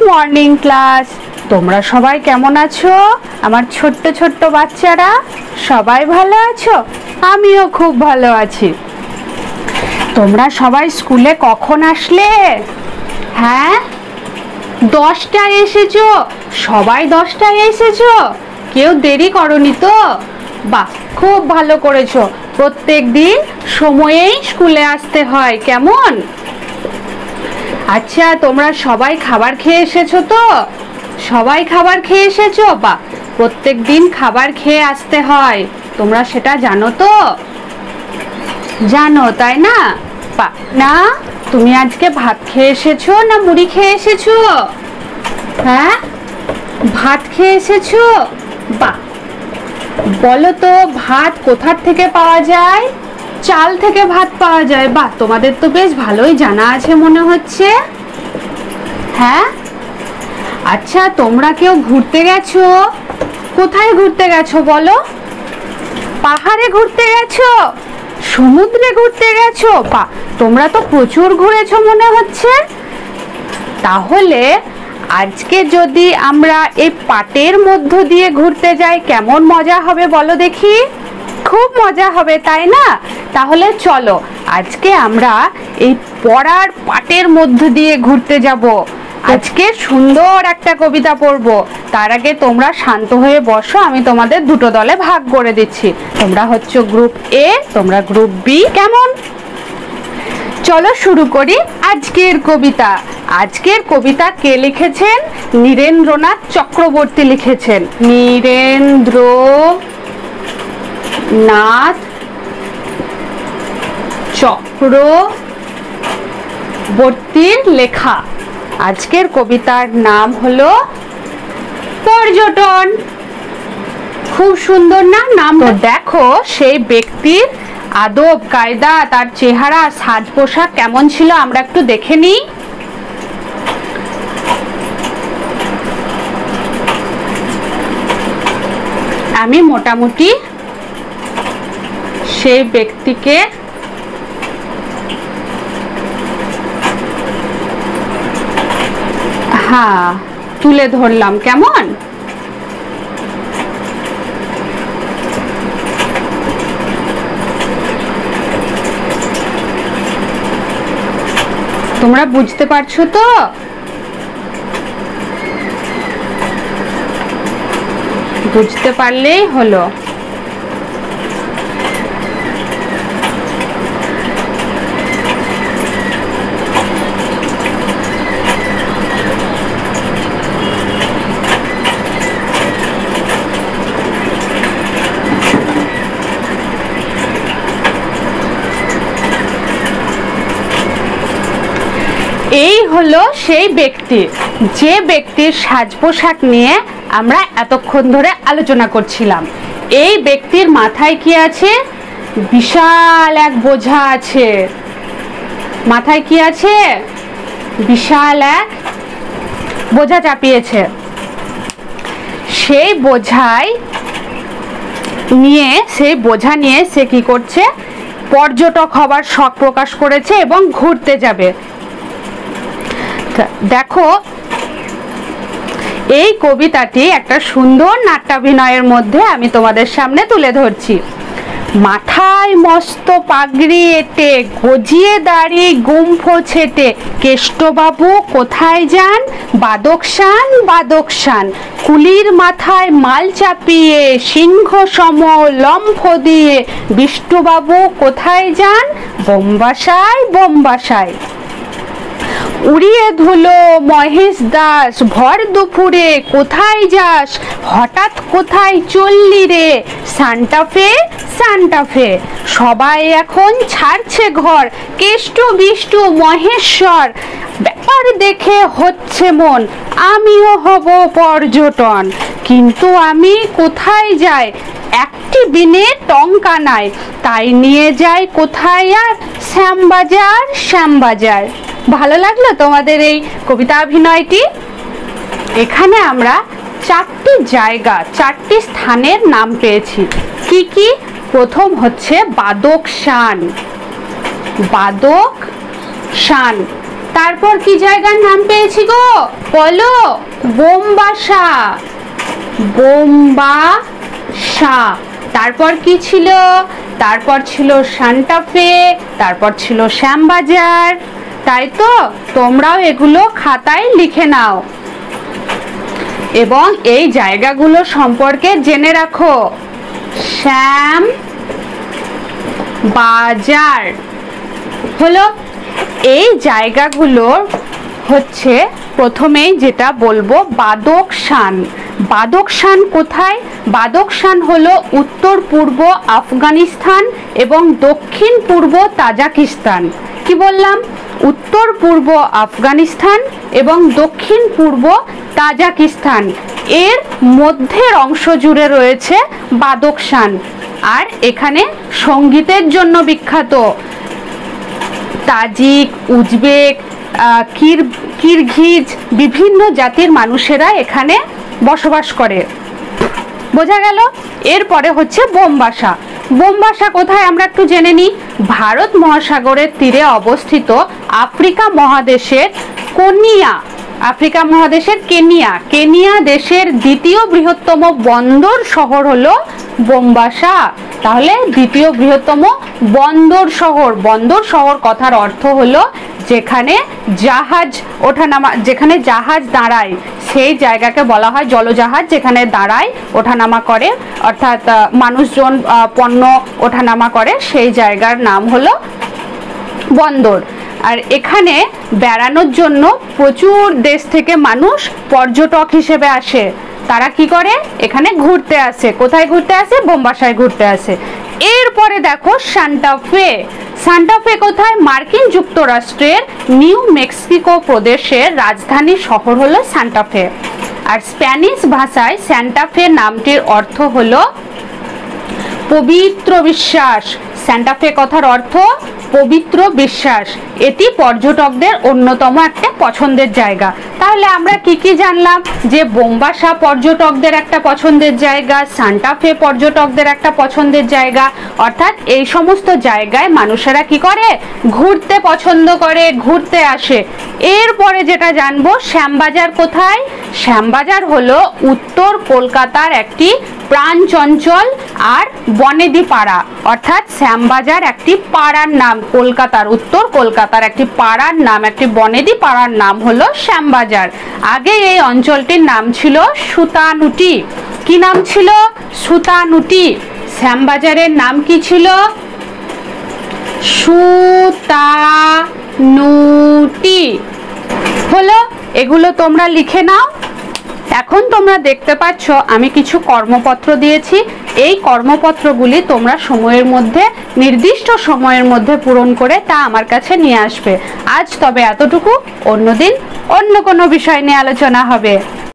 Morning class. তোমরা সবাই কেমন আছো? আমার ছোট্ট ছোট্ট বাচ্চারা সবাই ভালো আছো? আমিও খুব ভালো আছি। তোমরা সবাই স্কুলে কখন আসলে? হ্যাঁ, 10টায় এসেছো? সবাই 10টায় এসেছো? কেউ দেরি করনি তো? বাহ, খুব ভালো করেছো। প্রত্যেক দিন সময়েই স্কুলে আসতে হয়, কেমন? আচ্ছা, তোমরা সবাই খাবার খেয়ে এসেছো তো? সবাই খাবার খেয়ে এসেছো? বা প্রত্যেক দিন খাবার খেয়ে আসতে হয়, তোমরা সেটা জানো তো? জানো, তাই না? না, তুমি আজকে ভাত খেয়ে এসেছো না মুড়ি খেয়ে এসেছো? হ্যাঁ, ভাত খেয়ে এসেছো। বাহ, বলো তো ভাত কোথার থেকে পাওয়া যায়? চাল থেকে ভাত পাওয়া যায়। বাহ, তোমাদের তো বেশ ভালোই জানা আছে মনে হচ্ছে। হ্যাঁ, আচ্ছা, তোমরা কেউ ঘুরতে গেছো? কোথায় ঘুরতে গেছো বলো? পাহাড়ে ঘুরতে গেছো? সমুদ্রে ঘুরতে গেছো? বাহ, তোমরা তো প্রচুর ঘুরেছো মনে হচ্ছে। তাহলে আজকে যদি আমরা এই পাটের মধ্য দিয়ে ঘুরতে যাই, কেমন মজা হবে বলো দেখি? খুব মজা হবে, তাই না? তাহলে চলো আজকে আমরা এই পড়ার পাটের মধ্য দিয়ে ঘুরতে যাব। আজকে সুন্দর একটা কবিতা পড়বো। তার আগে তোমরা শান্ত হয়ে বসো, আমি তোমাদের দুটো দলে ভাগ করে দিচ্ছি। তোমরা হচ্ছে গ্রুপ এ, তোমরা গ্রুপ বি, কেমন? চলো শুরু করি আজকের কবিতা। আজকের কবিতা কে লিখেছেন? নীরেন্দ্রনাথ চক্রবর্তী লিখেছেন। নীরেন্দ্রনাথ চক্রবর্তীর লেখা আজকের কবিতার নাম হলো পর্যটন। খুব সুন্দর না নাম? তো দেখো সেই ব্যক্তির আদব কায়দা, তার চেহারা, সাজ পোশাক কেমন ছিল আমরা একটু দেখে নিই। আমি মোটামুটি সেই ব্যক্তিকে তুলে ধরলাম, কেমন? তোমরা বুঝতে পারছো তো? বুঝতে পারলেই হলো। এই হলো সেই ব্যক্তি, যে ব্যক্তির সাজ পোশাক নিয়ে আমরা এতক্ষণ ধরে আলোচনা করছিলাম। এই ব্যক্তির মাথায় কি আছে? বিশাল এক বোঝা আছে। মাথায় কি আছে? বিশাল এক বোঝা চাপিয়েছে। সেই বোঝা নিয়ে সে কি করছে? পর্যটক হবার শখ প্রকাশ করেছে এবং ঘুরতে যাবে। দেখো, এই কবিতাটি একটা সুন্দর নাট্যাভিনয়ের মধ্যে আমি তোমাদের সামনে তুলে ধরছি। মাথায় মস্ত পাগড়ি এঁটে, গজিয়ে দাড়ি গুম্ফ ছেটে, কেষ্টবাবু কোথায় যান? বাদকশান বাদকশান, কুলির মাথায় মাল চাপিয়ে, সিংহ সম লম্ফ দিয়ে, বিষ্ণুবাবু কোথায় যান? বোম্বাসায় বোম্বাসায়। উড়িয়ে ধুলো মহেশ দাস, ভর দুপুরে কোথায় যাস? হঠাৎ কোথায় চললি রে? সান্টাফে সান্টাফে। সবাই এখন ছাড়ছে ঘর, কেষ্ট বিষ্টু মহেশ্বর। ব্যাপার দেখে হচ্ছে মন, আমিও হব পর্যটন। কিন্তু আমি কোথায় যাই? একটি বিনে টঙ্কা নাই, তাই নিয়ে যাই কোথায় আর? শ্যামবাজার শ্যামবাজার। ভালো লাগলো তোমাদের এই কবিতা অভিনয়টি? এখানে আমরা 4টি জায়গা, 4টি স্থানের নাম পেয়েছি। কি কি? প্রথম হচ্ছে বাদকশান। বাদকশান তারপর কি জায়গার নাম পেয়েছি গো বলো? বোমবাসা। বোমবাসা। তারপর কি ছিল? তারপর ছিল সান্টা ফে, তারপর ছিল শ্যামবাজার। তাই তো, তোমরাও এগুলো খাতায় লিখে নাও এবং এই জায়গাগুলো সম্পর্কে জেনে রাখো। শ্যাম বাজার হলো এই জায়গাগুলো হচ্ছে প্রথমেই যেটা বলবো বাদকশান। বাদকশান কোথায়? বাদকশান হলো উত্তর পূর্ব আফগানিস্তান এবং দক্ষিণ পূর্ব তাজিকিস্তান। কি বললাম? উত্তর পূর্ব আফগানিস্তান এবং দক্ষিণ পূর্ব তাজিকিস্তান এর মধ্যের অংশ জুড়ে রয়েছে বাদকশান। আর এখানে সঙ্গীতের জন্য বিখ্যাত। তাজিক, উজবেক, কিরগিজ বিভিন্ন জাতির মানুষেরা এখানে বসবাস করে। বোঝা গেল? এরপরে হচ্ছে বোমবাসা। বোমবাসা কোথায় আমরা একটু জেনে নিই। ভারত মহাসাগরের তীরে অবস্থিত আফ্রিকা মহাদেশের কেনিয়া দেশের দ্বিতীয় বৃহত্তম বন্দর শহর হলো বোমবাসা। তাহলে দ্বিতীয় বৃহত্তম বন্দর শহর কথার অর্থ হলো যেখানে জাহাজ ওঠানামা, যেখানে জাহাজ দাঁড়ায় সেই জায়গাকে বলা হয় জলজাহাজ, যেখানে দাঁড়ায় ওঠানামা করে, অর্থাৎ মানুষজন পণ্য ওঠানামা করে, সেই জায়গার নাম হলো বন্দর। আর এখানে বেড়ানোর জন্য প্রচুর দেশ থেকে মানুষ পর্যটক হিসেবে আসে। তারা কি করে? এখানে ঘুরতে আসে। কোথায় ঘুরতে আসে? বোমবাসায় ঘুরতে আসে। এরপরে দেখো সান্টা ফে। সান্টা ফে কোথায়? মার্কিন যুক্তরাষ্ট্রের নিউ মেক্সিকো প্রদেশের রাজধানী শহর হলো সান্টা ফে। আর স্প্যানিশ ভাষায় সান্টা ফে নামটির অর্থ হলো পবিত্র বিশ্বাস। সান্টা ফে কথার অর্থ পবিত্র বিশ্বাস। এটি পর্যটকদের অন্যতম একটা পছন্দের জায়গা। তাহলে আমরা কি কি জানলাম? যে বোমবাসা পর্যটকদের একটা পছন্দের জায়গা, সান্টা ফে পর্যটকদের একটা পছন্দের জায়গা, অর্থাৎ এই সমস্ত জায়গায় মানুষেরা কি করে? ঘুরতে পছন্দ করে, ঘুরতে আসে। এরপরে যেটা জানবো, শ্যামবাজার কোথায়? শ্যামবাজার হলো উত্তর কলকাতার একটি প্রাণচঞ্চল আর বনেদি পাড়া, অর্থাৎ শ্যামবাজার একটি পাড়ার নাম। কলকাতার, উত্তর কলকাতার একটি পাড়ার নাম, একটি বনেদি পাড়ার নাম হলো শ্যামবাজার। আগে এই অঞ্চলটির নাম ছিল সুতানুটি। কি নাম ছিল? সুতানুটি। শ্যামবাজারের নাম কি ছিল? সুতানুটি হলো। এগুলো তোমরা লিখে নাও। এখন তোমরা দেখতে পাচ্ছ আমি কিছু কর্মপত্র দিয়েছি। এই কর্মপত্রগুলি তোমরা সময়ের মধ্যে, নির্দিষ্ট সময়ের মধ্যে পূরণ করে তা আমার কাছে নিয়ে আসবে। আজ তবে এতটুকু। অন্যদিন অন্য কোনো বিষয় নিয়ে আলোচনা হবে।